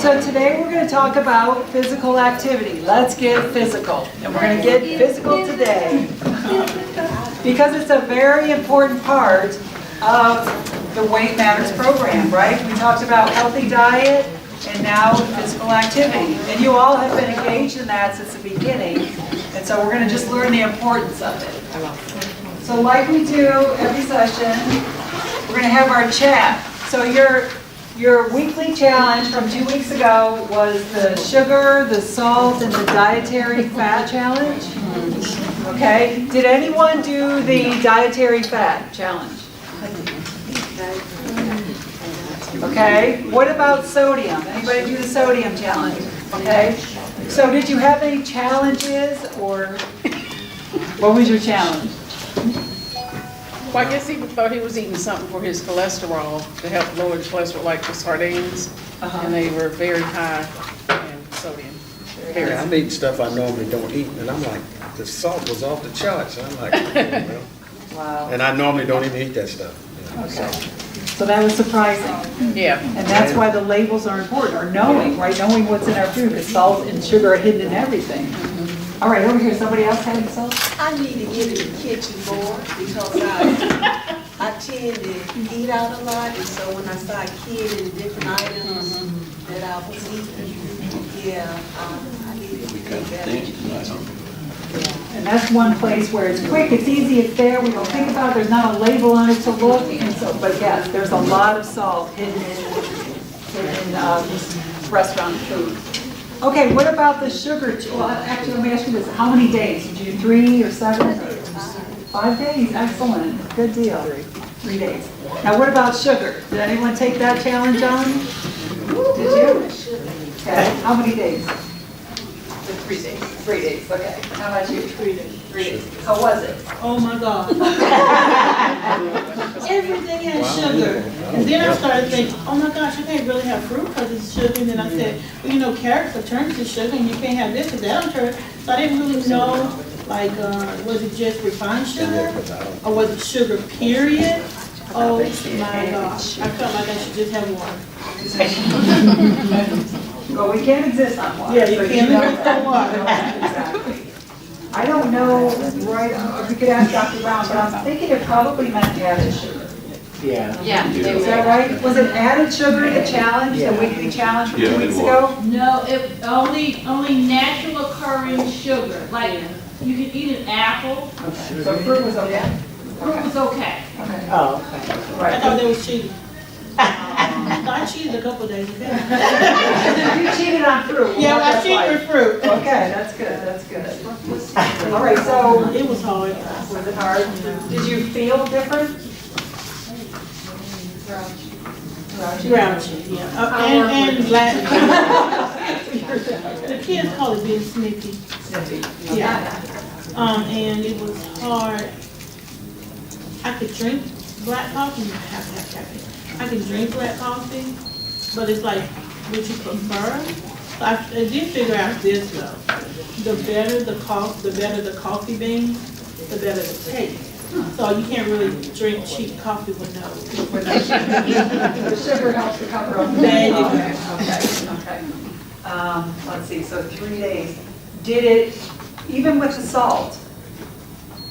So today we're going to talk about physical activity. Let's get physical. And we're going to get physical today because it's a very important part of the Weight Matters program, right? We talked about healthy diet and now physical activity. And you all have been engaged in that since the beginning. And so we're going to just learn the importance of it. So like we do every session, we're going to have our chat. So your weekly challenge from 2 weeks ago was the sugar, the salt, and the dietary fat challenge. Okay. Did anyone do the dietary fat challenge? Okay. What about sodium? Anybody do the sodium challenge? Okay. So did you have any challenges, or what was your challenge? Well, I guess he thought he was eating something for his cholesterol to help lower the cholesterol, like the sardines, and they were very high in sodium. Yeah, I'm eating stuff I normally don't eat, and I'm like, the salt was off the charts. I'm like, well, Wow. and I normally don't even eat that stuff. You know, Okay. So that was surprising. Yeah. And that's why the labels are important, or knowing, right? Knowing what's in our food, because salt and sugar are hidden in everything. All right, over here, somebody else having salt? I need to get in the kitchen more because I tend to eat out a lot, and so when I start kidding different items that I was eating, yeah, I need to get better. And that's one place where it's quick, it's easy, it's there, we don't think about it, there's not a label on it to look, and so, but yes, there's a lot of salt hidden in restaurant food. Okay, what about the sugar? Well, actually, let me ask you this, how many days? Did you do 3 or 7? 5 days, excellent, good deal. 3 days. Now what about sugar? Did anyone take that challenge on? Did you? Okay, how many days? 3 days. 3 days, okay. How about you? 3 days. 3 days. How was it? Oh my God. Everything had sugar. And then I started thinking, oh my gosh, I can't really have fruit because it's sugar. And then I said, well, you know, carrots are turned to sugar and you can't have this because that don't turn. So I didn't really know, like, was it just refined sugar? Or was it sugar, period? Oh my gosh. I felt like I should just have water. Well, we can't exist on water. Yeah, you so can't know exist that. on water. Exactly. I don't know, right, we could ask Dr. Brown, but I'm thinking it probably meant added sugar. Yeah. Is that right? Was it added sugar, the challenge, the weekly challenge from 2 weeks ago? No, it only natural occurring sugar. Like you can eat an apple. Okay. So fruit was okay? Fruit was okay. Okay. Oh, okay. I Right. thought they was cheating. I cheated a couple days ago. You cheated on fruit. Well, Yeah, I that's cheated like- with fruit. Okay, that's good, that's good. All right, so It was hard. was it hard? Did you feel different? Grouchy, yeah. And black. The kids call it being sneaky. Yeah. And it was hard. I could drink black coffee. I have to have caffeine. I can drink black coffee, but it's like, would you prefer? So I did figure out this though. The better the coffee beans, the better the taste. So you can't really drink cheap coffee with no. The sugar helps to cover up. There you go. Okay. Let's see, so 3 days. Did it, even with the salt,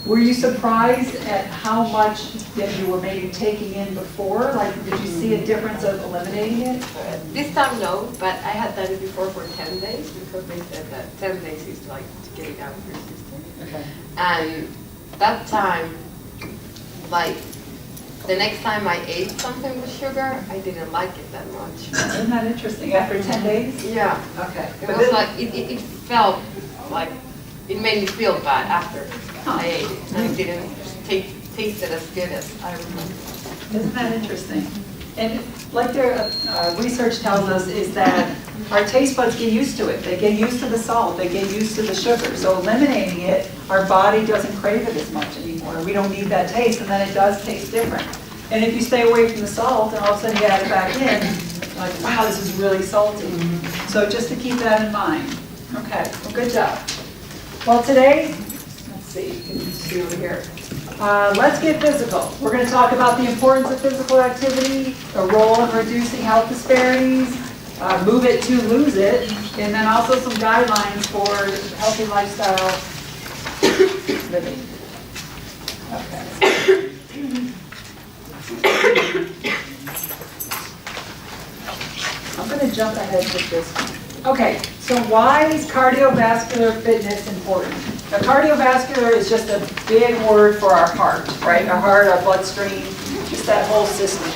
were you surprised at how much that you were maybe taking in before? Like, did you see a difference of eliminating it? This time, no, but I had done it before for 10 days because they said that 10 days is like to get it out of your system. Okay. And that time, like, the next time I ate something with sugar, I didn't like it that much. Isn't that interesting? After 10 days? Yeah. Okay. It was like, it felt like, it made me feel bad after I ate it. And it didn't taste it as good as I remember. Isn't that interesting? And like their research tells us is that our taste buds get used to it. They get used to the salt. They get used to the sugar. So eliminating it, our body doesn't crave it as much anymore. We don't need that taste, and then it does taste different. And if you stay away from the salt, and all of a sudden you add it back in, like, wow, this is really salty. So just to keep that in mind. Okay, well, good job. Well, today, let's see, you can see over here. Let's get physical. We're going to talk about the importance of physical activity, the role in reducing health disparities, Move It to Lose It, and then also some guidelines for healthy lifestyle living. Okay. I'm going to jump ahead with this. Okay, so why is cardiovascular fitness important? Now, cardiovascular is just a big word for our heart, right? Our heart, our bloodstream, just that whole system.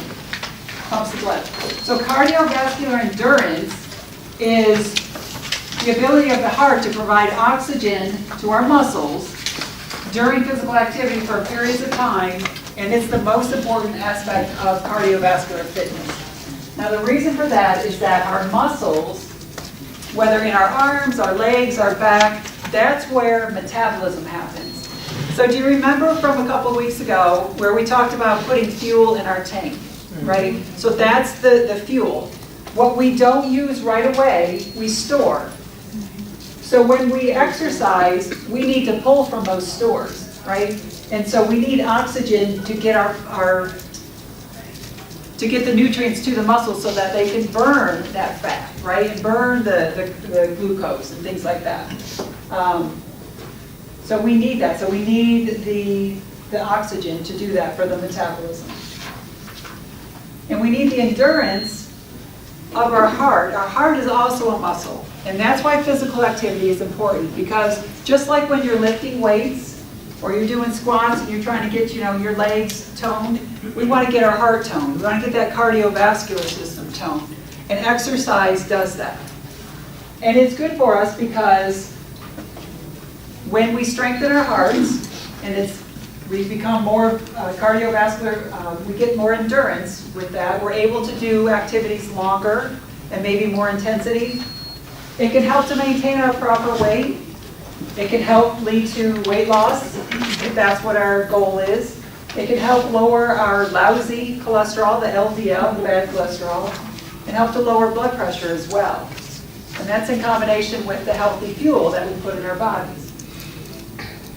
Pumps the blood. So cardiovascular endurance is the ability of the heart to provide oxygen to our muscles during physical activity for periods of time, and it's the most important aspect of cardiovascular fitness. Now, the reason for that is that our muscles, whether in our arms, our legs, our back, that's where metabolism happens. So do you remember from a couple weeks ago where we talked about putting fuel in our tank, right? So that's the fuel. What we don't use right away, we store. So when we exercise, we need to pull from those stores, right? And so we need oxygen to get to get the nutrients to the muscles so that they can burn that fat, right? And burn the glucose and things like that. So we need that. So we need the oxygen to do that for the metabolism. And we need the endurance of our heart. Our heart is also a muscle. And that's why physical activity is important, because just like when you're lifting weights or you're doing squats and you're trying to get, your legs toned, we want to get our heart toned. We want to get that cardiovascular system toned. And exercise does that. And it's good for us because when we strengthen our hearts and we become more cardiovascular, we get more endurance with that. We're able to do activities longer and maybe more intensity. It can help to maintain our proper weight. It can help lead to weight loss, if that's what our goal is. It can help lower our lousy cholesterol, the LDL, the bad cholesterol, and help to lower blood pressure as well. And that's in combination with the healthy fuel that we put in our bodies.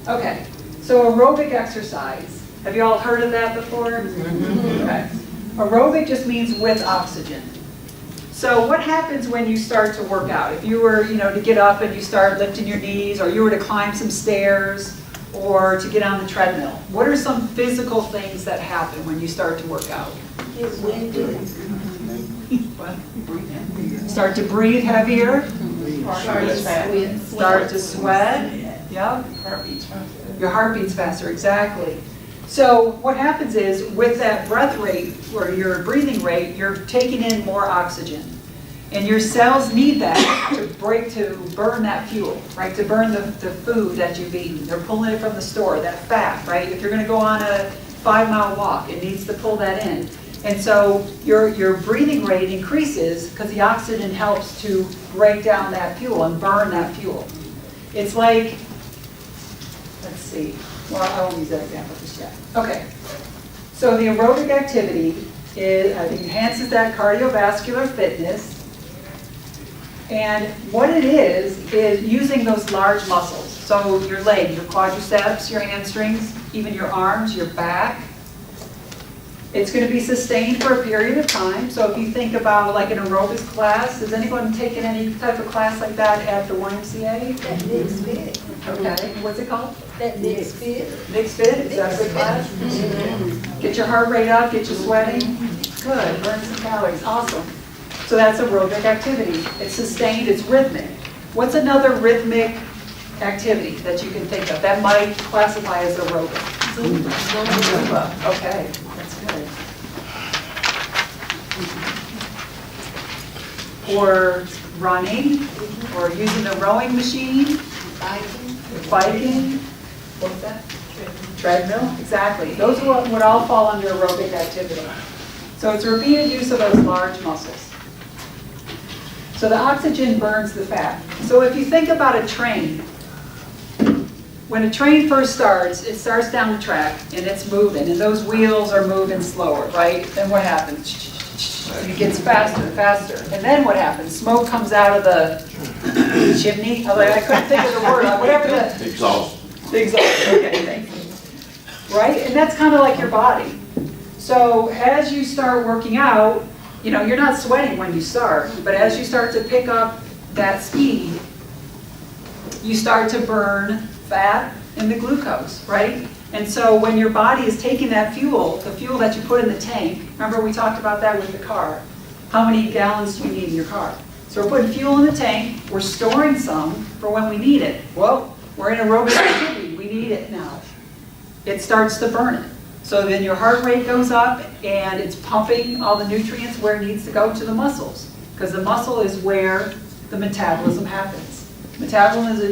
Okay, so aerobic exercise. Have you all heard of that before? Okay. Aerobic just means with oxygen. So what happens when you start to work out? If you were, to get up and you start lifting your knees, or you were to climb some stairs, or to get on the treadmill, what are some physical things that happen when you start to work out? Get winded. What? Start to breathe heavier. Start to sweat. Yep. Your heart beats faster, exactly. So what happens is, with that breath rate, or your breathing rate, you're taking in more oxygen. And your cells need that to burn that fuel, right? To burn the food that you've eaten. They're pulling it from the store, that fat, right? If you're going to go on a 5-mile walk, it needs to pull that in. And so your breathing rate increases because the oxygen helps to break down that fuel and burn that fuel. It's like, let's see. Well, I won't use that example just yet. Okay. So the aerobic activity enhances that cardiovascular fitness. And what it is using those large muscles. So your legs, your quadriceps, your hamstrings, even your arms, your back. It's going to be sustained for a period of time. So if you think about like an aerobics class, has anyone taken any type of class like that at the YMCA? That Mixed Fit. Okay, what's it called? That Mixed Fit. Mixed Fit, is that a good class? Get your heart rate up, get you sweating. Good, burn some calories, awesome. So that's aerobic activity. It's sustained, it's rhythmic. What's another rhythmic activity that you can think of that might classify as aerobic? Zumba. Okay, that's good. Or running, or using the rowing machine, biking. What's that? Treadmill, exactly. Those would all fall under aerobic activity. So it's repeated use of those large muscles. So the oxygen burns the fat. So if you think about a train, when a train first starts, it starts down the track and it's moving, and those wheels are moving slower, right? Then what happens? It gets faster and faster. And then what happens? Smoke comes out of the chimney. I couldn't think of the word. Whatever the Exhaust. exhaust. Okay, thanks. Right? And that's kind of like your body. So as you start working out, you know, you're not sweating when you start, but as you start to pick up that speed, you start to burn fat and the glucose, right? And so when your body is taking that fuel, the fuel that you put in the tank, remember we talked about that with the car. How many gallons do you need in your car? So we're putting fuel in the tank, we're storing some for when we need it. Well, we're in aerobic activity, we need it now. It starts to burn it. So then your heart rate goes up and it's pumping all the nutrients where it needs to go to the muscles. Because the muscle is where the metabolism happens. Metabolism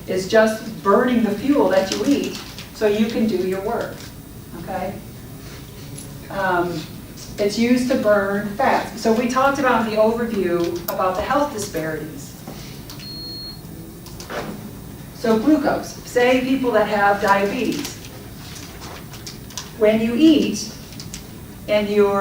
is just burning the fuel that you eat so you can do your work, okay? It's used to burn fats. So we talked about in the overview about the health disparities. So glucose, say people that have diabetes. When you eat, and you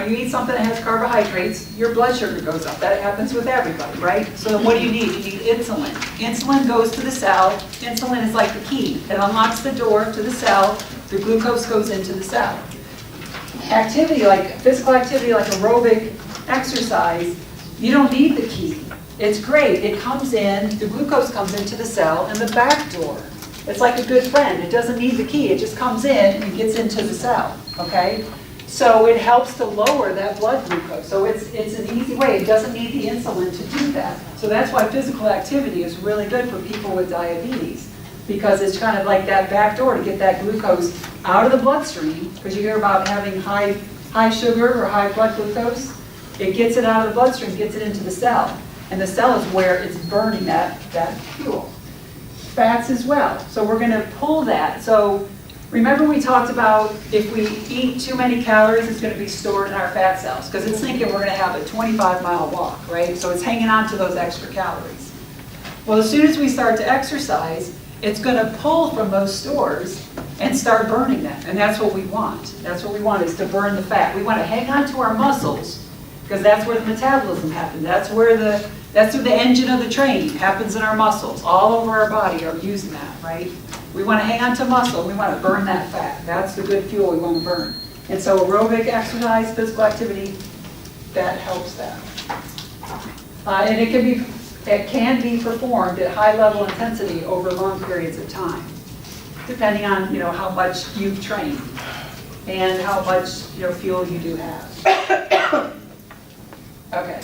eat something that has carbohydrates, your blood sugar goes up. That happens with everybody, right? So then what do you need? You need insulin. Insulin goes to the cell. Insulin is like the key. It unlocks the door to the cell. The glucose goes into the cell. Activity, like physical activity, like aerobic exercise, you don't need the key. It's great. It comes in, the glucose comes into the cell and the back door. It's like a good friend. It doesn't need the key. It just comes in and gets into the cell, okay? So it helps to lower that blood glucose. So it's an easy way. It doesn't need the insulin to do that. So that's why physical activity is really good for people with diabetes, because it's kind of like that back door to get that glucose out of the bloodstream, because you hear about having high sugar or high blood glucose. It gets it out of the bloodstream, gets it into the cell. And the cell is where it's burning that fuel. Fats as well. So we're going to pull that. So remember we talked about if we eat too many calories, it's going to be stored in our fat cells, because it's thinking we're going to have a 25-mile walk, right? So it's hanging on to those extra calories. Well, as soon as we start to exercise, it's going to pull from those stores and start burning them. And that's what we want. That's what we want, is to burn the fat. We want to hang on to our muscles, because that's where the metabolism happens. That's where the engine of the train happens in our muscles. All over our body are using that, right? We want to hang on to muscle. We want to burn that fat. That's the good fuel we want to burn. And so aerobic exercise, physical activity, that helps that. And it can be performed at high level intensity over long periods of time, depending on how much you've trained and how much fuel you do have. Okay,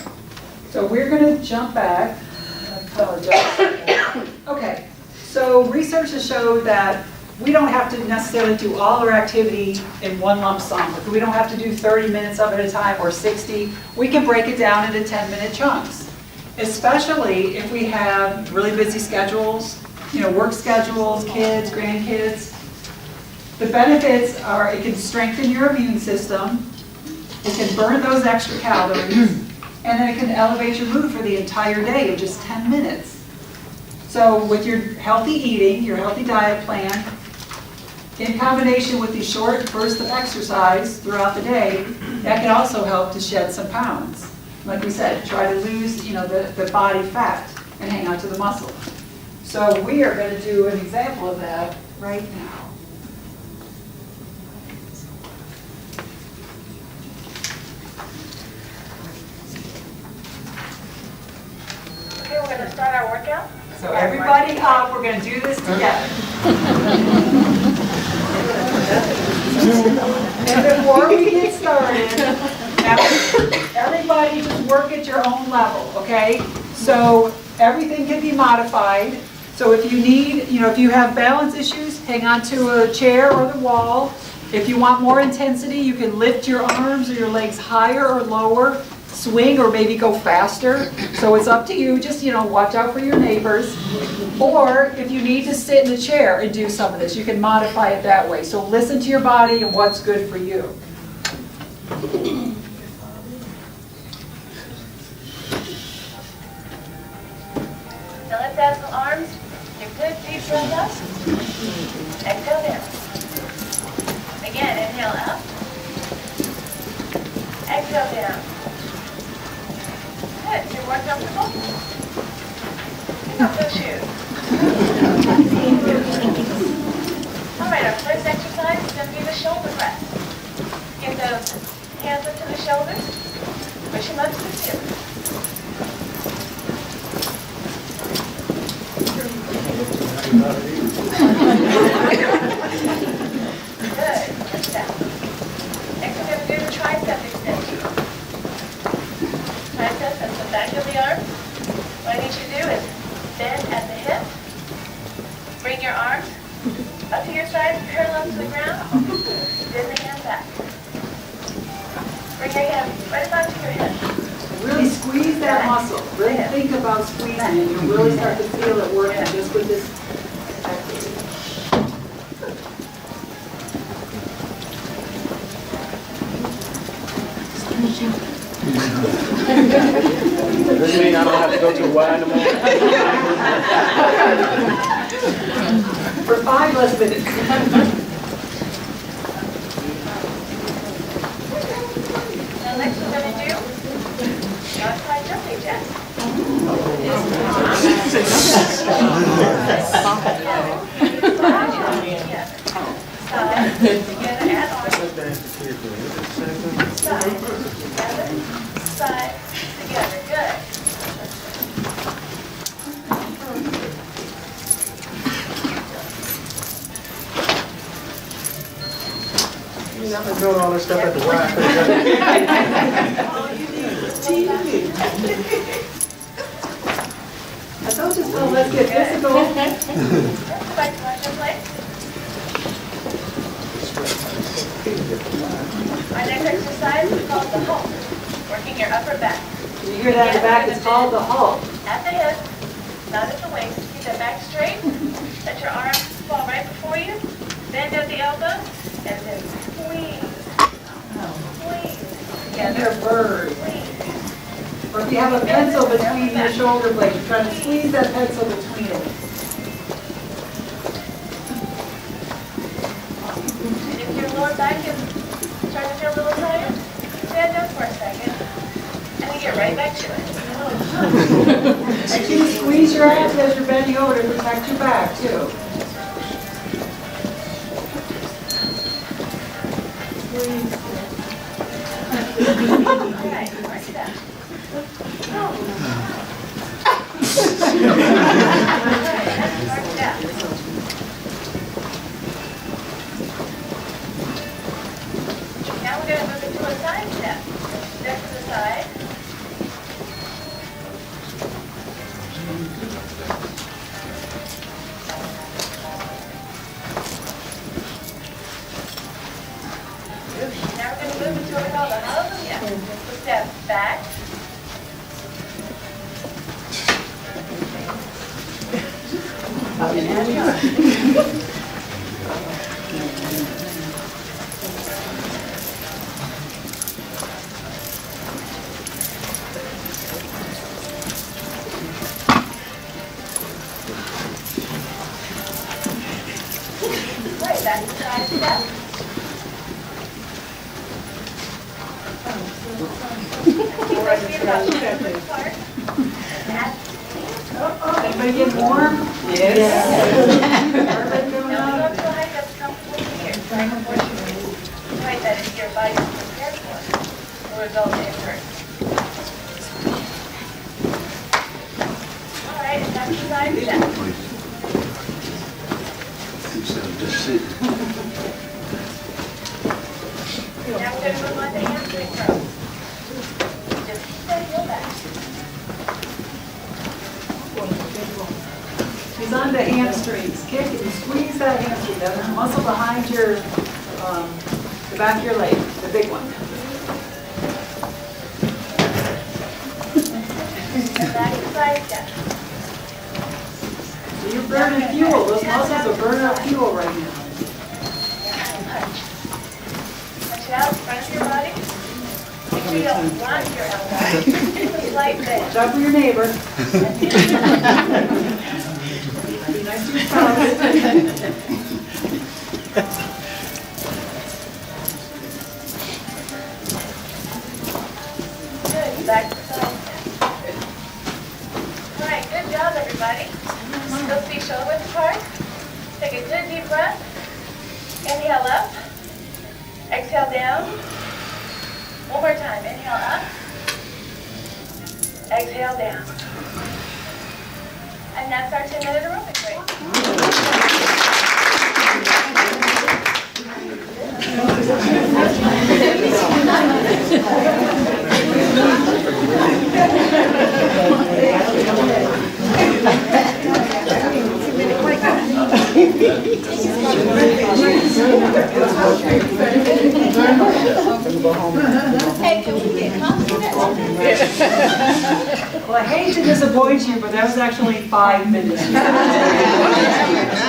so we're going to jump back. I apologize. Okay, so research has showed that we don't have to necessarily do all our activity in one lump sum. We don't have to do 30 minutes of it at a time or 60. We can break it down into 10-minute chunks, especially if we have really busy schedules, work schedules, kids, grandkids. The benefits are it can strengthen your immune system, it can burn those extra calories, and then it can elevate your mood for the entire day in just 10 minutes. So with your healthy eating, your healthy diet plan, in combination with these short bursts of exercise throughout the day, that can also help to shed some pounds. Like we said, try to lose the body fat and hang on to the muscle. So we are going to do an example of that right now. Okay, we're gonna start our workout. So everybody up, we're going to do this together. And before we get started, everybody just work at your own level, okay? So everything can be modified. So if you need, if you have balance issues, hang on to a chair or the wall. If you want more intensity, you can lift your arms or your legs higher or lower, swing or maybe go faster. So it's up to you. Just, watch out for your neighbors. Or if you need to sit in the chair and do some of this, you can modify it that way. So listen to your body and what's good for you. Now let's add some arms. Take a good deep breath up. Exhale down. Again, inhale up. Exhale down. Good. You're more comfortable? Pick up those shoes. All right, our first exercise is going to be the shoulder rest. Get those hands up to the shoulders. Push them up to the ceiling. Good. That's that. Next we're going to do the tricep extension. Triceps at the back of the arm. What I need you to do is bend at the hip. Bring your arms up to your sides, parallel to the ground. Bend the hand back. Bring your hand right about to your hip. Really squeeze that muscle. Really think about squeezing it. You'll really start to feel it working just with this activity. Does this mean I don't have to go to the Y no more? For 5 less minutes. Now next we're going to do outside jumping jacks. Side, together, and arms. Side, together, side, together. Good. I've been doing all this stuff at the Y. I told you so, let's get physical. Back to my plate. Our next exercise is called the Hulk. Working your upper back. Can you hear that in the back? It's called the Hulk. At the hip, not at the waist. Keep that back straight. Let your arms fall right before you. Bend at the elbow. And then squeeze. Squeeze. And Together. your bird. Squeeze. Or if you have a pencil between your shoulder blades, try to squeeze that pencil between it. And if your lower back is starting to feel a little tired, stand up for a second. And then get right back to it. And you squeeze your abs as you're bending over to protect your back too. All right, right step. Now we're going to move into a side step. Step to the side. Now we're going to move into what we call the hallelujah. Just a step back. Right, back to side step. Keep feet about 2 foot apart. Anybody get warm? Yes. Everybody going Now we up? go to a height that's comfortable for you. Try to force you height that is your body is prepared for. Will result in hurt. All right, and that's the side step. Now we're going to move on to hamstring curls. Just steady your back. He's on the hamstrings. Kick and squeeze that hamstring, the muscle behind your, the back of your leg, the big one. And back to side step. So you're burning fuel. Those muscles are burning up fuel right now. Punch. Punch it out in front of your body. Make sure you don't lock your elbow. Just a slight bend. Watch out for your neighbor. Be nice to your spouse. Good, back to side step. All right, good job, everybody. Those feet shoulder width apart. Take a good deep breath. Inhale up. Exhale down. One more time. Inhale up. Exhale down. And that's our 10-minute aerobic break. Well, I hate to disappoint you, but that was actually 5 minutes.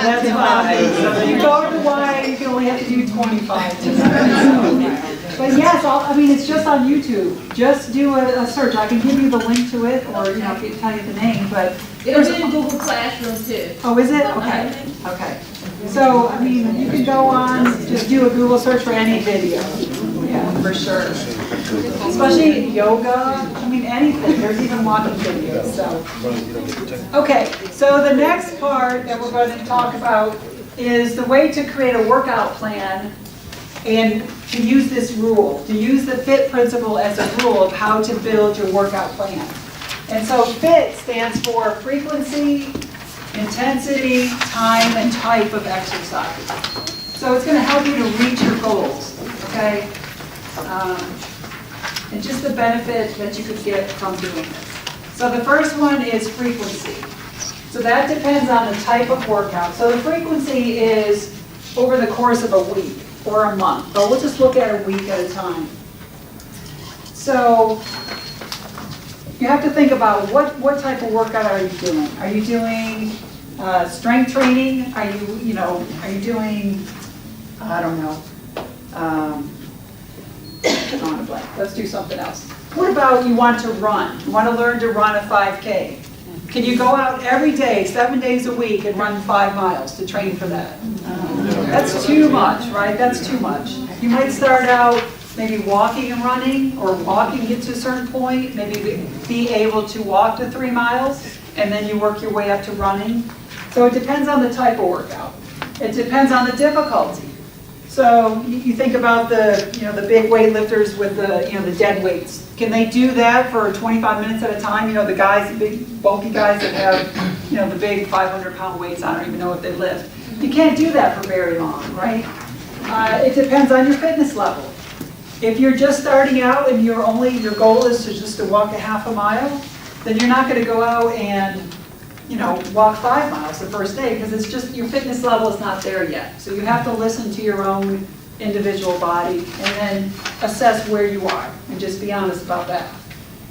That's 5. So if you go to why, you can only have to do 25 tonight. But yes, I mean, it's just on YouTube. Just do a search. I can give you the link to it, or, you know, I can tell you the name, but. It'll be in Google Classroom too. Oh, is it? Okay, okay. So, I mean, you can go on, just do a Google search for any video. Yeah, for sure. Especially yoga, I mean, anything. There's even walking videos, so. Okay, so the next part that we're going to talk about is the way to create a workout plan and to use this rule, to use the FIT principle as a rule of how to build your workout plan. And so FIT stands for frequency, intensity, time, and type of exercise. So it's going to help you to reach your goals, okay? And just the benefit that you could get from doing this. So the first one is frequency. So that depends on the type of workout. So the frequency is over the course of a week or a month, but we'll just look at a week at a time. So you have to think about what type of workout are you doing? Are you doing strength training? Are you doing, I don't know, drawing a blank. Let's do something else. What about you want to run? You want to learn to run a 5K. Can you go out every day, 7 days a week, and run 5 miles to train for that? That's too much, right? That's too much. You might start out maybe walking and running, or walking get to a certain point, maybe be able to walk to 3 miles, and then you work your way up to running. So it depends on the type of workout. It depends on the difficulty. So you think about the big weightlifters with the dead weights. Can they do that for 25 minutes at a time? The guys, the big bulky guys that have the big 500-pound weights. I don't even know if they lift. You can't do that for very long, right? It depends on your fitness level. If you're just starting out and your goal is to walk a half a mile, then you're not going to go out and walk 5 miles the first day, because it's just your fitness level is not there yet. So you have to listen to your own individual body and then assess where you are and just be honest about that.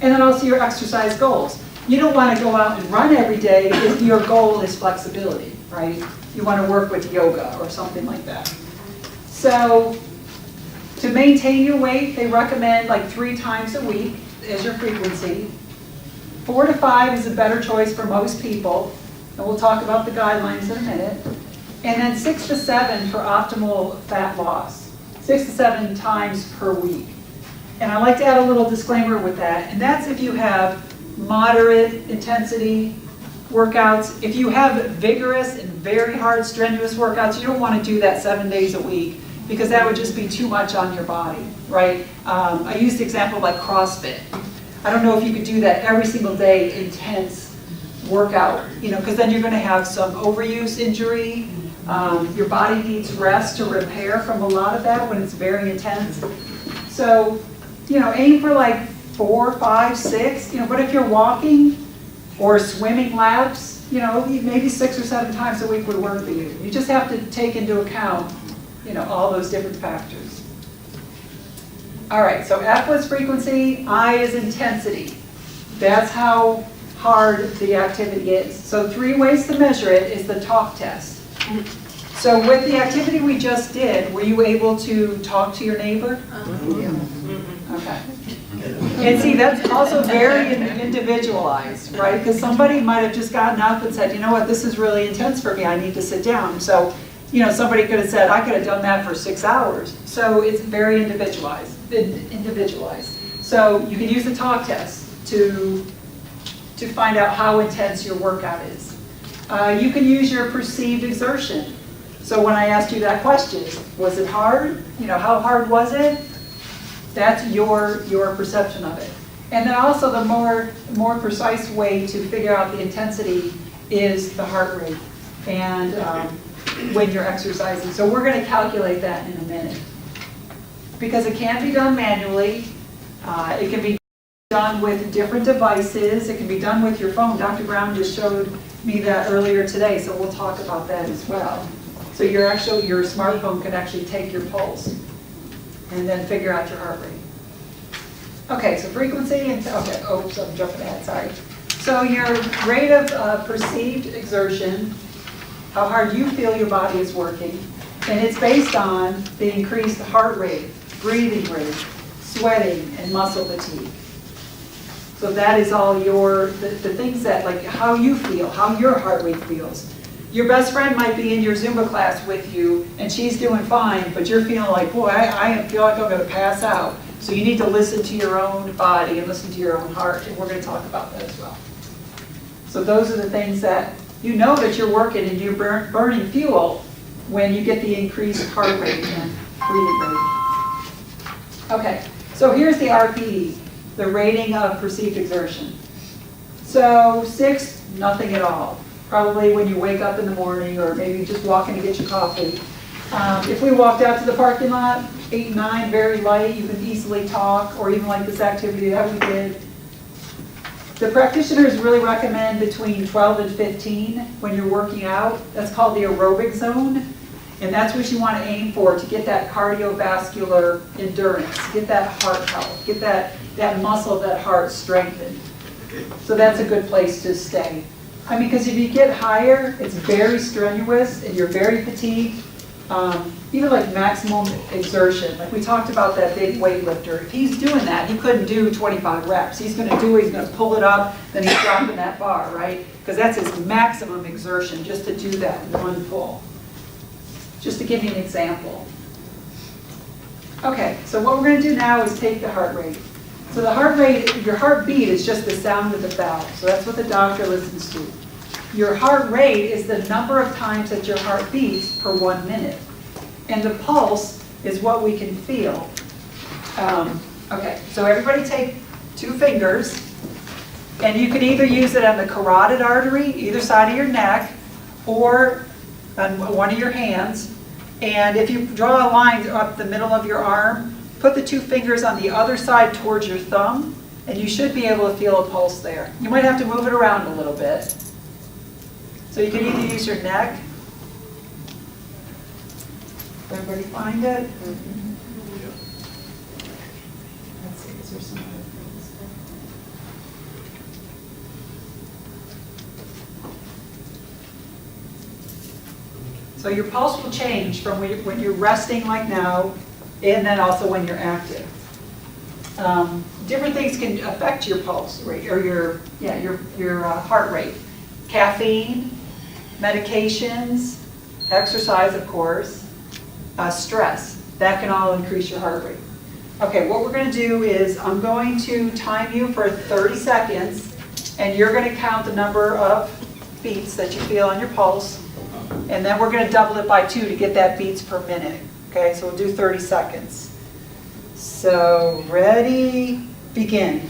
And then also your exercise goals. You don't want to go out and run every day if your goal is flexibility, right? You want to work with yoga or something like that. So to maintain your weight, they recommend like 3 times a week as your frequency. 4 to 5 is a better choice for most people, and we'll talk about the guidelines in a minute. And then 6 to 7 for optimal fat loss, 6 to 7 times per week. And I like to add a little disclaimer with that, and that's if you have moderate intensity workouts. If you have vigorous and very hard, strenuous workouts, you don't want to do that 7 days a week, because that would just be too much on your body, right? I used the example like CrossFit. I don't know if you could do that every single day, intense workout, because then you're going to have some overuse injury. Your body needs rest to repair from a lot of that when it's very intense. So, aim for like 4, 5, 6, but if you're walking or swimming laps, maybe 6 or 7 times a week would work for you. You just have to take into account, all those different factors. All right, so F was frequency, I is intensity. That's how hard the activity is. So 3 ways to measure it is the talk test. So with the activity we just did, were you able to talk to your neighbor? Okay. And see, that's also very individualized, right? Because somebody might have just gotten up and said, you know what, this is really intense for me, I need to sit down. So, somebody could have said, I could have done that for 6 hours. So it's very individualized. So you can use the talk test to find out how intense your workout is. You can use your perceived exertion. So when I asked you that question, was it hard? How hard was it? That's your perception of it. And then also the more precise way to figure out the intensity is the heart rate and when you're exercising. So we're going to calculate that in a minute. Because it can be done manually. It can be done with different devices. It can be done with your phone. Dr. Brown just showed me that earlier today, so we'll talk about that as well. So your smartphone can actually take your pulse and then figure out your heart rate. Okay, so frequency and, okay, oops, I'm jumping ahead, sorry. So your rate of perceived exertion, how hard you feel your body is working, and it's based on the increased heart rate, breathing rate, sweating, and muscle fatigue. So that is all the things that, like how you feel, how your heart rate feels. Your best friend might be in your Zumba class with you, and she's doing fine, but you're feeling like, boy, I feel like I'm going to pass out. So you need to listen to your own body and listen to your own heart, and we're going to talk about that as well. So those are the things that you know that you're working and you're burning fuel when you get the increased heart rate and breathing rate. Okay, so here's the RPE, the rating of perceived exertion. So 6, nothing at all. Probably when you wake up in the morning or maybe just walking to get your coffee. If we walked out to the parking lot, 8, 9, very light, you can easily talk, or even like this activity that we did. The practitioners really recommend between 12 and 15 when you're working out. That's called the aerobic zone. And that's what you want to aim for to get that cardiovascular endurance, get that heart health, get that muscle, that heart strengthened. So that's a good place to stay. I mean, because if you get higher, it's very strenuous and you're very fatigued. Even like maximum exertion, like we talked about that big weightlifter. If he's doing that, he couldn't do 25 reps. He's going to pull it up, then he's dropping that bar, right? Because that's his maximum exertion, just to do that one pull. Just to give you an example. Okay, so what we're going to do now is take the heart rate. So the heart rate, your heartbeat is just the sound of the bell. So that's what the doctor listens to. Your heart rate is the number of times that your heart beats per 1 minute. And the pulse is what we can feel. Okay, so everybody take 2 fingers, and you can either use it on the carotid artery, either side of your neck, or on one of your hands. And if you draw a line up the middle of your arm, put the 2 fingers on the other side towards your thumb, and you should be able to feel a pulse there. You might have to move it around a little bit. So you can either use your neck. Everybody find it? Let's see, is there some other things? So your pulse will change from when you're resting like now, and then also when you're active. Different things can affect your pulse rate or your heart rate. Caffeine, medications, exercise, of course, stress. That can all increase your heart rate. Okay, what we're going to do is I'm going to time you for 30 seconds, and you're going to count the number of beats that you feel on your pulse, and then we're going to double it by 2 to get that beats per minute. Okay, so we'll do 30 seconds. So, ready, begin.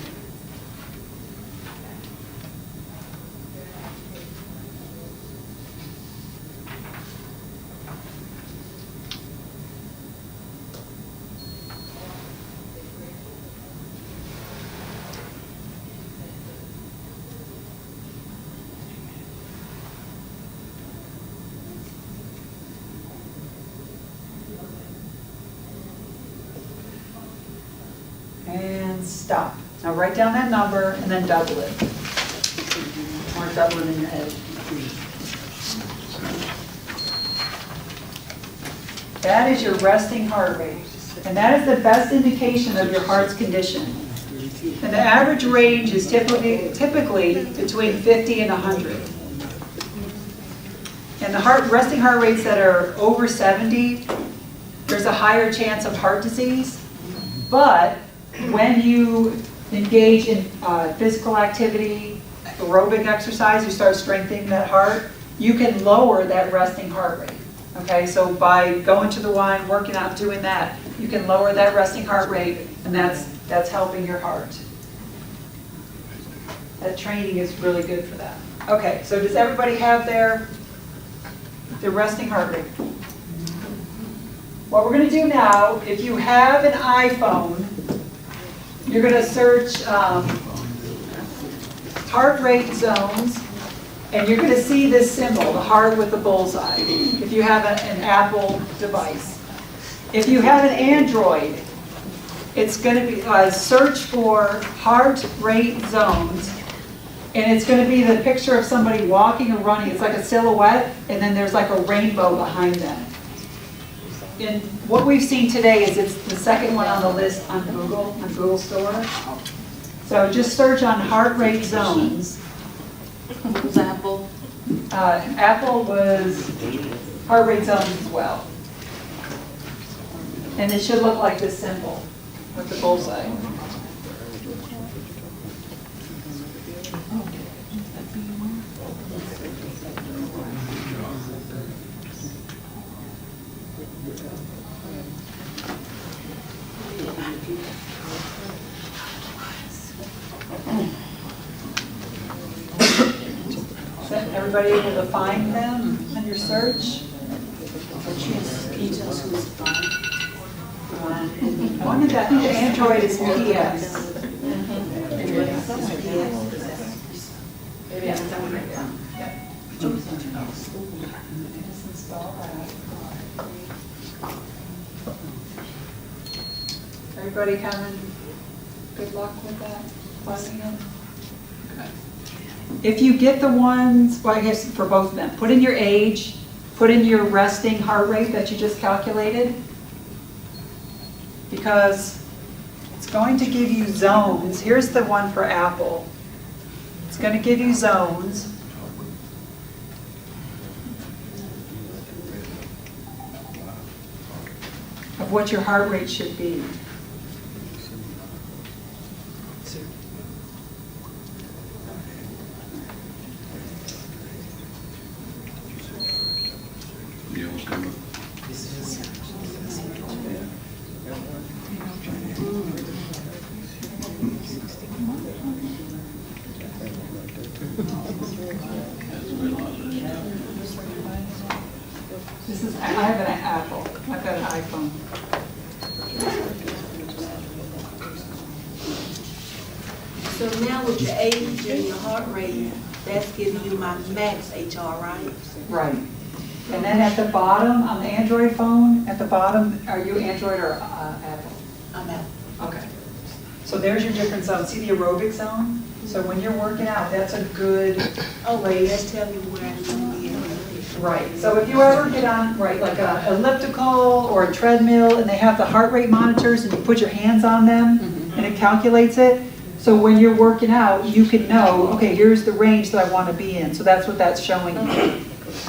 And stop. Now write down that number and then double it. Or double it in your head. That is your resting heart rate. And that is the best indication of your heart's condition. And the average range is typically between 50 and 100. And the resting heart rates that are over 70, there's a higher chance of heart disease. But when you engage in physical activity, aerobic exercise, you start strengthening that heart, you can lower that resting heart rate. Okay, so by going to the Y and working out, doing that, you can lower that resting heart rate, And that's helping your heart. That training is really good for that. Okay, so does everybody have their resting heart rate? What we're going to do now, if you have an iPhone, you're going to search heart rate zones, and you're going to see this symbol, the heart with the bullseye, if you have an Apple device. If you have an Android, it's going to be search for heart rate zones, and it's going to be the picture of somebody walking or running. It's like a silhouette, and then there's like a rainbow behind them. And what we've seen today is it's the second one on the list on Google Store. So just search on heart rate zones. What was Apple? Apple was heart rate zones as well. And it should look like this symbol with the bullseye. Is everybody able to find them on your search? One of that, Android is PS. Everybody having good luck with that? Finding them? Okay. If you get the ones, well, I guess for both of them, put in your age, put in your resting heart rate that you just calculated, because it's going to give you zones. Here's the one for Apple. It's going to give you zones. Of what your heart rate should be. This is, I have an Apple. I've got an iPhone. So now with your age and your heart rate, that's giving you my max HR, right? Right. And then at the bottom, on the Android phone, at the bottom, are you Android or Apple? I'm out. Okay. So there's your different zones. See the aerobic zone? So when you're working out, that's a good Okay, that's telling me where I need to be. Right, so if you ever get on, right, like a elliptical or a treadmill, and they have the heart rate monitors, and you put your hands on them, and it calculates it, so when you're working out, you can know, okay, here's the range that I want to be in, so that's what that's showing you.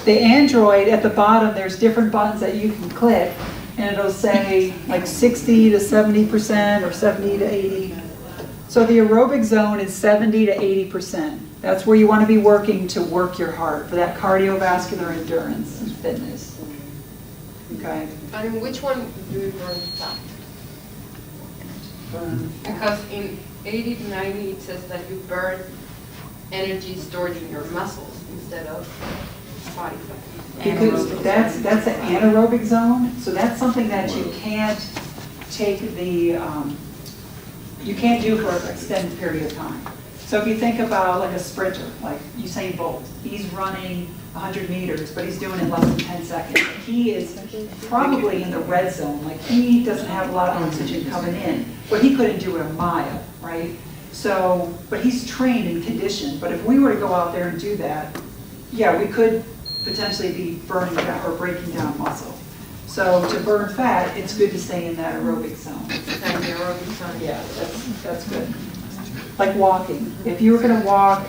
The Android, at the bottom, there's different buttons that you can click, and it'll say like 60 to 70% or 70 to 80. So the aerobic zone is 70 to 80%. That's where you want to be working to work your heart, for that cardiovascular endurance and fitness. Okay? And in which one do you burn fat? Because in 80 to 90, it says that you burn energy stored in your muscles instead of body fat. Because that's an anaerobic zone, so that's something that you can't take you can't do for an extended period of time. So if you think about like a sprinter, like Usain Bolt, he's running 100 meters, but he's doing it in less than 10 seconds. He is probably in the red zone, like he doesn't have a lot of oxygen coming in, but he couldn't do it a mile, right? So, but he's trained and conditioned, but if we were to go out there and do that, yeah, we could potentially be burning down or breaking down muscle. So to burn fat, it's good to stay in that aerobic zone. And the aerobic zone. Yeah, that's good. Like walking. If you were going to walk,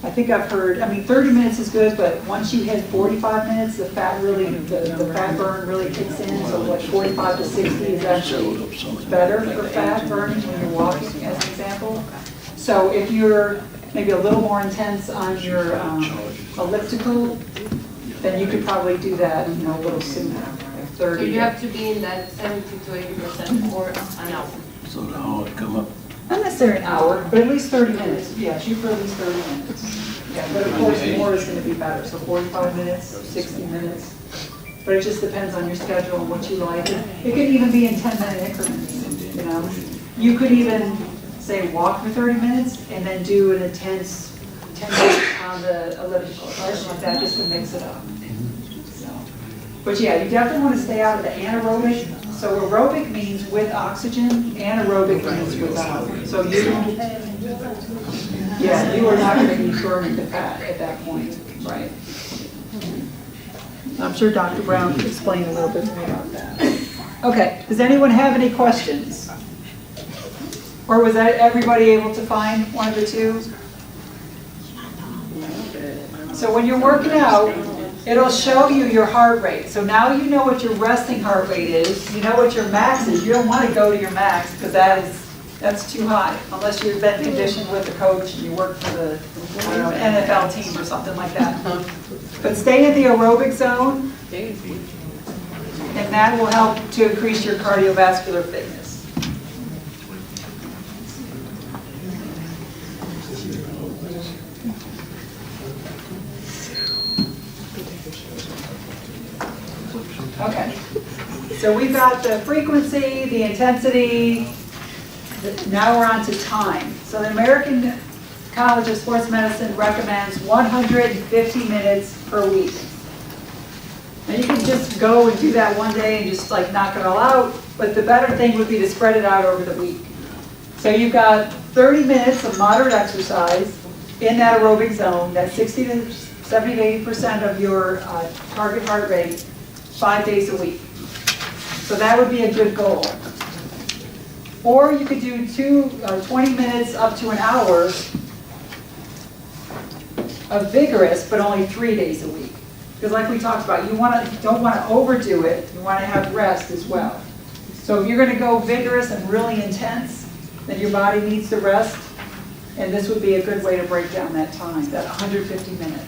I think I've heard, 30 minutes is good, but once you hit 45 minutes, the fat burn really kicks in. So like 45 to 60 is actually better for fat burning when you're walking, as an example. So if you're maybe a little more intense on your elliptical, then you could probably do that, a little sooner, like 30. So you have to be in that 70 to 80% for an hour. So the heart come up. Not necessarily an hour, but at least 30 minutes. Yeah, shoot for at least 30 minutes. Yeah, but of course, more is going to be better. So 45 minutes, 60 minutes. But it just depends on your schedule and what you like. It could even be in 10-minute increments, you know. You could even, say, walk for 30 minutes and then do an intense 10 minutes on the elliptical, something like that, just to mix it up. So, but yeah, you definitely want to stay out of the anaerobic. So aerobic means with oxygen, anaerobic means without. So you are not going to be burning the fat at that point, right? I'm sure Dr. Brown can explain a little bit more about that. Okay, does anyone have any questions? Or was that everybody able to find one of the two? So when you're working out, it'll show you your heart rate. So now you know what your resting heart rate is. You know what your max is. You don't want to go to your max because that's too high, unless you've been conditioned with a coach and you work for the NFL team or something like that. But stay in the aerobic zone, and that will help to increase your cardiovascular fitness. Okay, so we've got the frequency, the intensity, now we're on to time. So the American College of Sports Medicine recommends 150 minutes per week. And you can just go and do that one day and just like knock it all out, but the better thing would be to spread it out over the week. So you've got 30 minutes of moderate exercise in that aerobic zone, that's 60 to 70 to 80% of your target heart rate, 5 days a week. So that would be a good goal. Or you could do 20 minutes up to an hour of vigorous, but only 3 days a week. Because like we talked about, you don't want to overdo it. You want to have rest as well. So if you're going to go vigorous and really intense, then your body needs to rest. And this would be a good way to break down that time, that 150 minutes.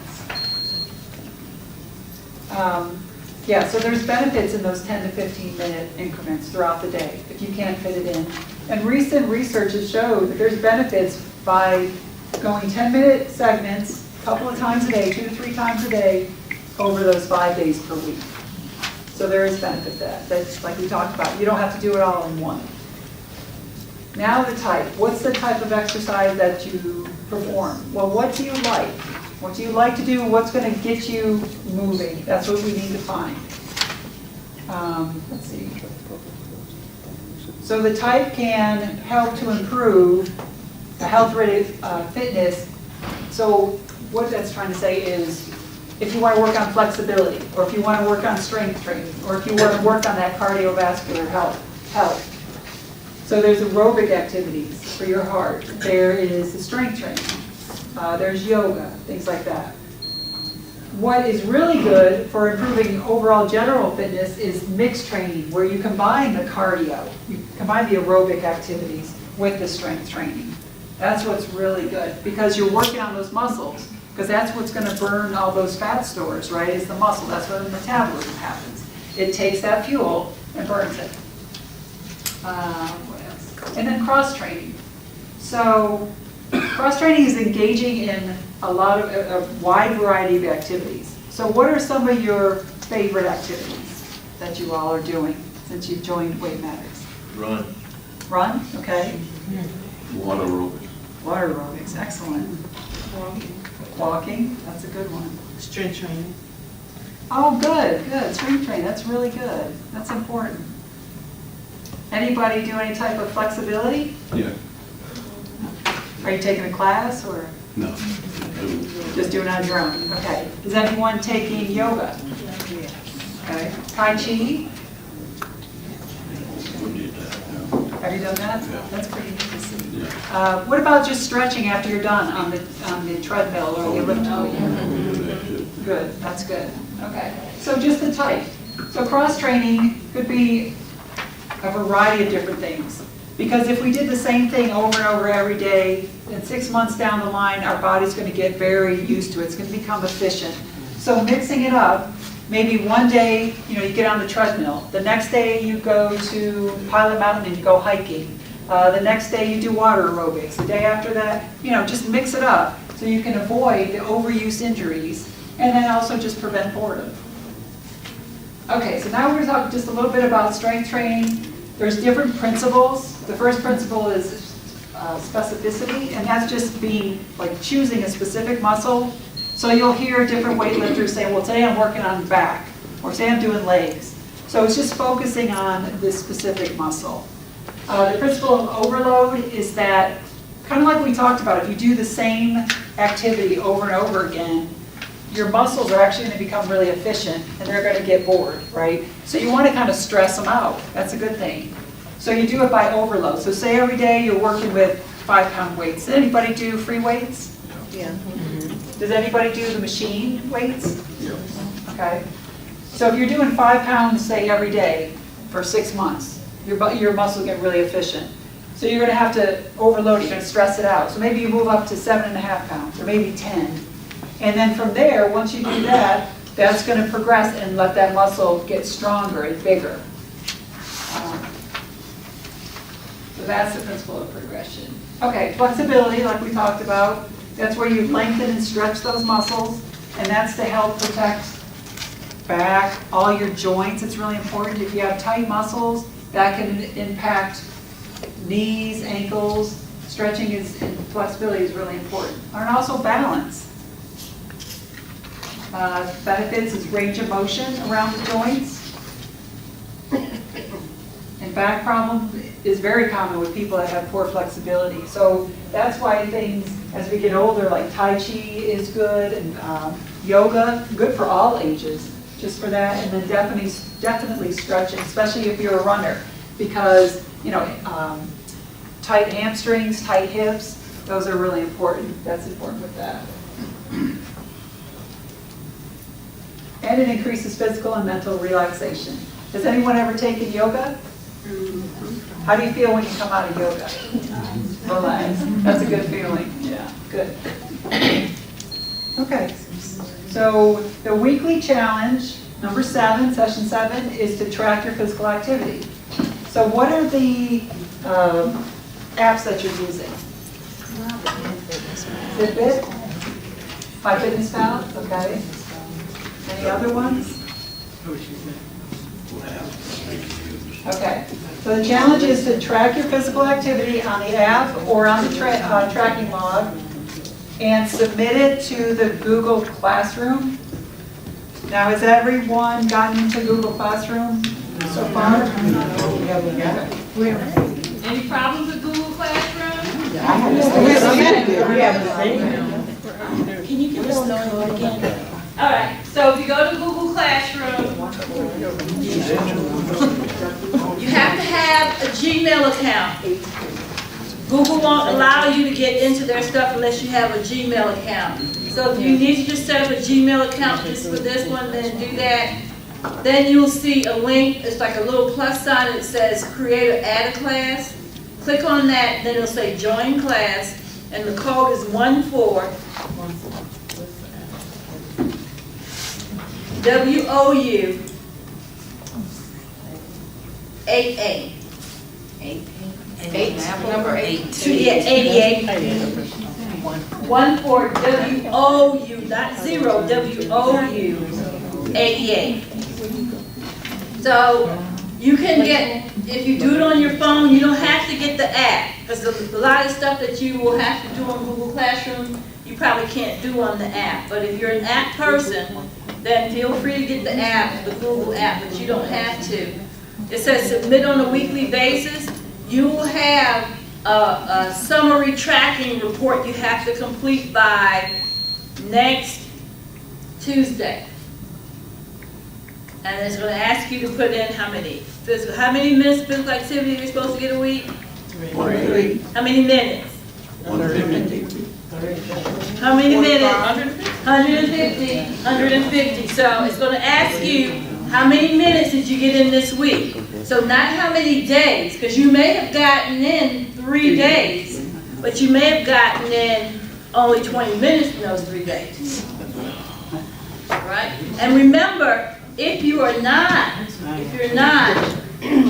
Yeah, so there's benefits in those 10 to 15 minute increments throughout the day if you can't fit it in. And recent research has showed that there's benefits by going 10-minute segments a couple of times a day, 2 to 3 times a day, over those 5 days per week. So there is benefit to that. That's like we talked about. You don't have to do it all in one. Now the type. What's the type of exercise that you perform? Well, what do you like? What do you like to do? What's going to get you moving? That's what we need to find. Let's see. So the type can help to improve the health-related fitness. So what that's trying to say is if you want to work on flexibility, or if you want to work on strength training, or if you want to work on that cardiovascular health. So there's aerobic activities for your heart. There is the strength training. There's yoga, things like that. What is really good for improving overall general fitness is mixed training, where you combine the cardio, you combine the aerobic activities with the strength training. That's what's really good, because you're working on those muscles, because that's what's going to burn all those fat stores, right, is the muscle. That's where the metabolism happens. It takes that fuel and burns it. What else? And then cross-training. So cross-training is engaging in a wide variety of activities. So what are some of your favorite activities that you all are doing since you've joined Weight Matters? Run. Run, okay. Water aerobics. Water aerobics, excellent. Walking, that's a good one. Strength training. Oh, good. Strength training, that's really good. That's important. Anybody do any type of flexibility? Yeah. Are you taking a class or No. just doing it on your own? Okay. Is anyone taking yoga? Okay. Tai Chi? Have you done that? Yeah. That's pretty interesting. Yeah. What about just stretching after you're done on the treadmill or the elliptical? Good, that's good. Okay. So just the type. So cross-training could be a variety of different things. Because if we did the same thing over and over every day, in 6 months down the line, our body's going to get very used to it. It's going to become efficient. So mixing it up, maybe one day, you get on the treadmill. The next day you go to Pilot Mountain and you go hiking. The next day you do water aerobics. The day after that, just mix it up so you can avoid the overuse injuries and then also just prevent boredom. Okay, so now we're going to talk just a little bit about strength training. There's different principles. The first principle is specificity, and that's just being like choosing a specific muscle. So you'll hear different weightlifters say, well, today I'm working on back, or say I'm doing legs. So it's just focusing on this specific muscle. The principle of overload is that, kind of like we talked about, if you do the same activity over and over again, your muscles are actually going to become really efficient and they're going to get bored, right? So you want to kind of stress them out. That's a good thing. So you do it by overload. So say every day you're working with 5-pound weights. Does anybody do free weights? Yeah. Does anybody do the machine weights? Yeah. Okay. So if you're doing 5 pounds, say, every day for 6 months, your muscle will get really efficient. So you're going to have to overload it. You're going to stress it out. So maybe you move up to 7.5 pounds or maybe 10. And then from there, once you do that, that's going to progress and let that muscle get stronger and bigger. So that's the principle of progression. Okay, flexibility, like we talked about. That's where you lengthen and stretch those muscles, and that's to help protect back, all your joints. It's really important. If you have tight muscles, that can impact knees, ankles. Stretching and flexibility is really important. And also balance. Benefits is range of motion around the joints. And back problem is very common with people that have poor flexibility. So that's why things, as we get older, like Tai Chi is good, and yoga, good for all ages, just for that. And then definitely stretching, especially if you're a runner, because, tight hamstrings, tight hips, those are really important. That's important with that. And it increases physical and mental relaxation. Has anyone ever taken yoga? How do you feel when you come out of yoga? Relax. That's a good feeling. Yeah, good. Okay, so the weekly challenge, number 7, session 7, is to track your physical activity. So what are the apps that you're using? Fitbit? MyFitnessPal? Okay. Any other ones? Okay, so the challenge is to track your physical activity on the app or on the tracking log and submit it to the Google Classroom. Now, has everyone gotten into Google Classroom so far? Any problems with Google Classroom? Can you give us the code again? All right, so if you go to Google Classroom, you have to have a Gmail account. Google won't allow you to get into their stuff unless you have a Gmail account. So if you need to just set up a Gmail account just for this one, then do that. Then you'll see a link, it's like a little plus sign that says create or add a class. Click on that, then it'll say join class, and the code is 14WOU 88. 8, number 8. 88. 14WOU, not 0, WOU 88. So you can get, if you do it on your phone, you don't have to get the app, because a lot of stuff that you will have to do on Google Classroom, you probably can't do on the app. But if you're an app person, then feel free to get the app, the Google app, but you don't have to. It says submit on a weekly basis. You will have a summary tracking report you have to complete by next Tuesday. And it's going to ask you to put in how many minutes of physical activity you're supposed to get a week? 150. How many minutes? 150. How many minutes? 150. So it's going to ask you, how many minutes did you get in this week? So not how many days, because you may have gotten in 3 days, but you may have gotten in only 20 minutes in those 3 days. Right? And remember, if you're not,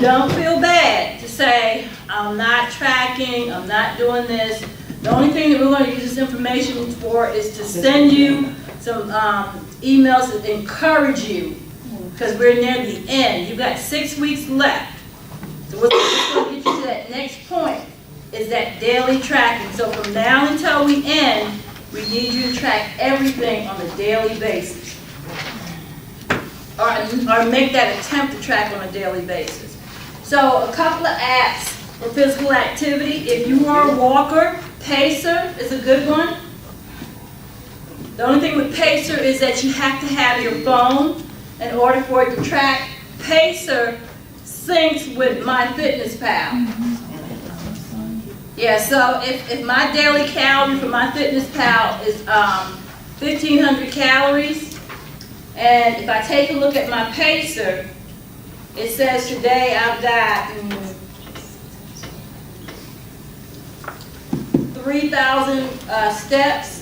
don't feel bad to say, I'm not tracking, I'm not doing this. The only thing that we're gonna use this information for is to send you some emails that encourage you, because we're near the end. You've got 6 weeks left. So what's gonna get you to that next point is that daily tracking. So from now until we end, we need you to track everything on a daily basis. Or make that attempt to track on a daily basis. So a couple of apps for physical activity. If you are a walker, Pacer is a good one. The only thing with Pacer is that you have to have your phone in order for it to track. Pacer syncs with MyFitnessPal. Yeah, so if my daily calorie for MyFitnessPal is 1,500 calories, and if I take a look at my Pacer, it says today I've got 3,000 steps.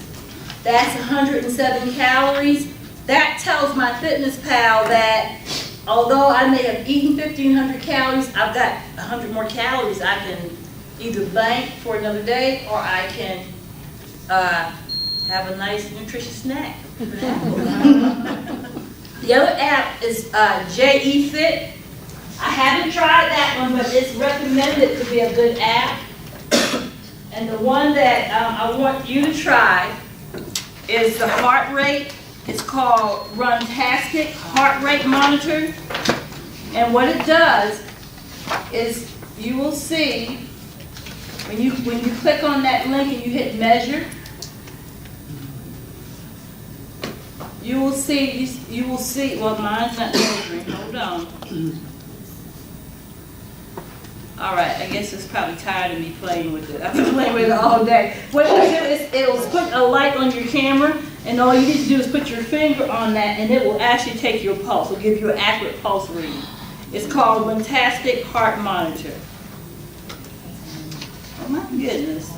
That's 107 calories. That tells MyFitnessPal that although I may have eaten 1,500 calories, I've got 100 more calories I can either bank for another day, or I can have a nice nutritious snack. The other app is JE Fit. I haven't tried that one, but it's recommended to be a good app. And the one that I want you to try is the heart rate. It's called Runtastic Heart Rate Monitor. And what it does is you will see when you click on that link and you hit measure, you will see, well, mine's not measuring, hold on. All right, I guess it's probably tired of me playing with it. I've been playing with it all day. What it'll do is it'll put a light on your camera, and all you need to do is put your finger on that, and it will actually take your pulse. It'll give you an accurate pulse reading. It's called Runtastic Heart Monitor. Oh my goodness.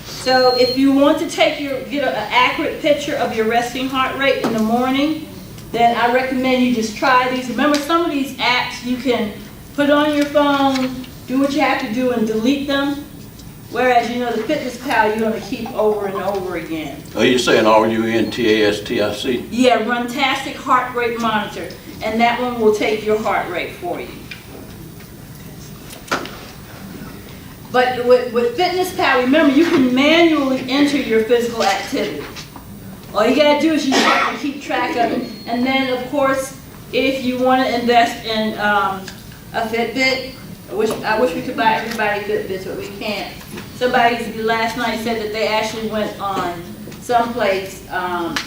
So if you want to get an accurate picture of your resting heart rate in the morning, then I recommend you just try these. Remember, some of these apps you can put on your phone, do what you have to do, and delete them. Whereas, the FitnessPal, you're going to keep over and over again. Are you saying RUNTASTIC? Yeah, Runtastic Heart Rate Monitor. And that one will take your heart rate for you. But with FitnessPal, remember, you can manually enter your physical activity. All you got to do is you have to keep track of it. And then, of course, if you want to invest in a Fitbit, I wish we could buy everybody Fitbits, but we can't. Somebody last night said that they actually went on someplace,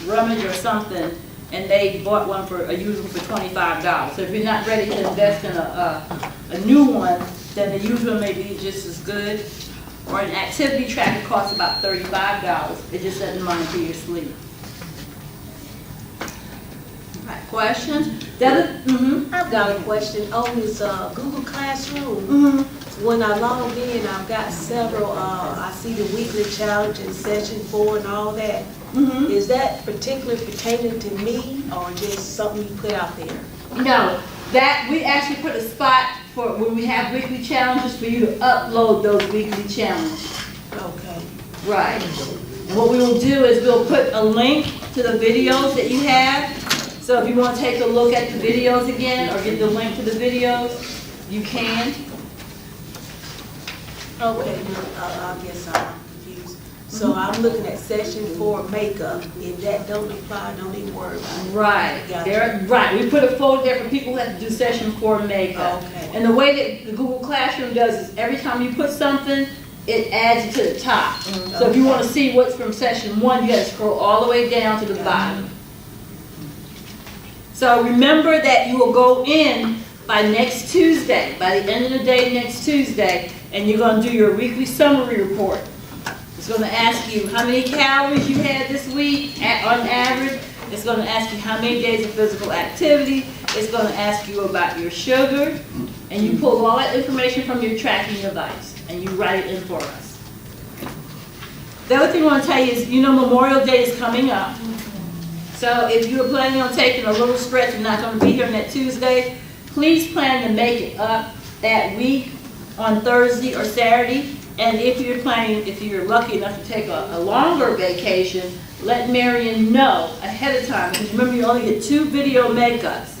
Rummage or something, and they bought one for a used one for $25. So if you're not ready to invest in a new one, then the used one may be just as good. Or an activity tracker costs about $35. It just doesn't monitor your sleep. All right, questions? I've got a question on this Google Classroom. When I log in, I've got several, I see the weekly challenge and session 4 and all that. Is that particularly pertaining to me, or just something you put out there? No, that we actually put a spot for when we have weekly challenges for you to upload those weekly challenges. Okay. Right. And what we will do is we'll put a link to the videos that you have. So if you want to take a look at the videos again or get the link to the videos, you can. Okay, I guess I'm confused. So I'm looking at session 4 makeup. If that don't apply, don't even worry about it. Right. Gotcha. Right. We put a folder there for people who have to do session 4 makeup. Okay. And the way that the Google Classroom does is every time you put something, it adds it to the top. So if you want to see what's from session 1, you got to scroll all the way down to the bottom. So remember that you will go in by next Tuesday, by the end of the day next Tuesday, and you're going to do your weekly summary report. It's going to ask you how many calories you had this week on average. It's going to ask you how many days of physical activity. It's going to ask you about your sugar. And you pull all that information from your tracking device, and you write it in for us. The other thing I want to tell you is, Memorial Day is coming up. So if you're planning on taking a little stretch and not going to be here on that Tuesday, please plan to make it up that week on Thursday or Saturday. And if you're planning, if you're lucky enough to take a longer vacation, let Marion know ahead of time, because remember, you only get 2 video makeups.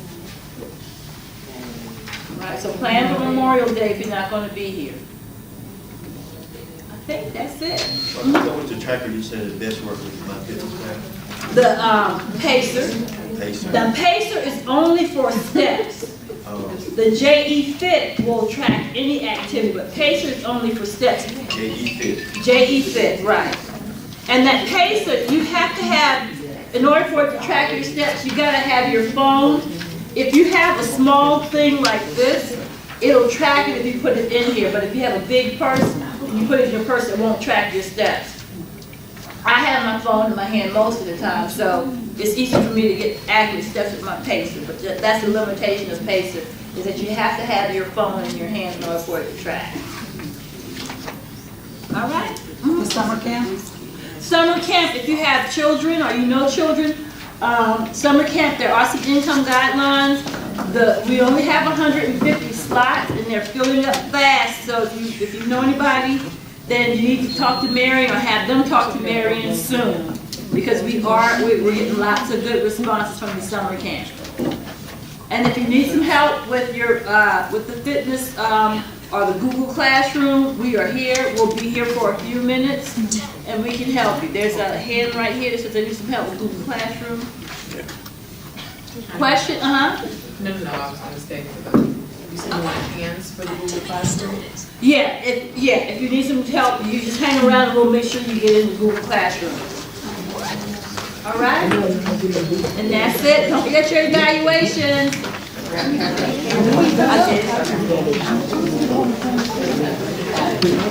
All right, so plan for Memorial Day if you're not gonna be here. I think that's it. What was the tracker you said is best work with my fitness tracker? The Pacer. Pacer. The Pacer is only for steps. The JE Fit will track any activity, but Pacer is only for steps. JE Fit. JE Fit, right. And that Pacer, you have to have, in order for it to track your steps, you gotta have your phone. If you have a small thing like this, it'll track it if you put it in here, but if you have a big purse, you put it in your purse, it won't track your steps. I have my phone in my hand most of the time, so it's easy for me to get accurate steps with my Pacer, but that's the limitation of Pacer, is that you have to have your phone in your hand in order for it to track. All right? The summer camp? Summer camp, if you have children or you know children, summer camp, there are some income guidelines. We only have 150 slots and they're filling up fast, so if you know anybody, then you need to talk to Marion or have them talk to Marion soon, because we're getting lots of good responses from the summer camp. And if you need some help with your with the fitness or the Google Classroom, we are here. We'll be here for a few minutes and we can help you. There's a hand right here that says they need some help with Google Classroom. Question? No, I was gonna say, you said you want hands for the Google Classroom? Yeah, if you need some help, you just hang around and we'll make sure you get in the Google Classroom. All right? And that's it. Don't forget your evaluation. I did.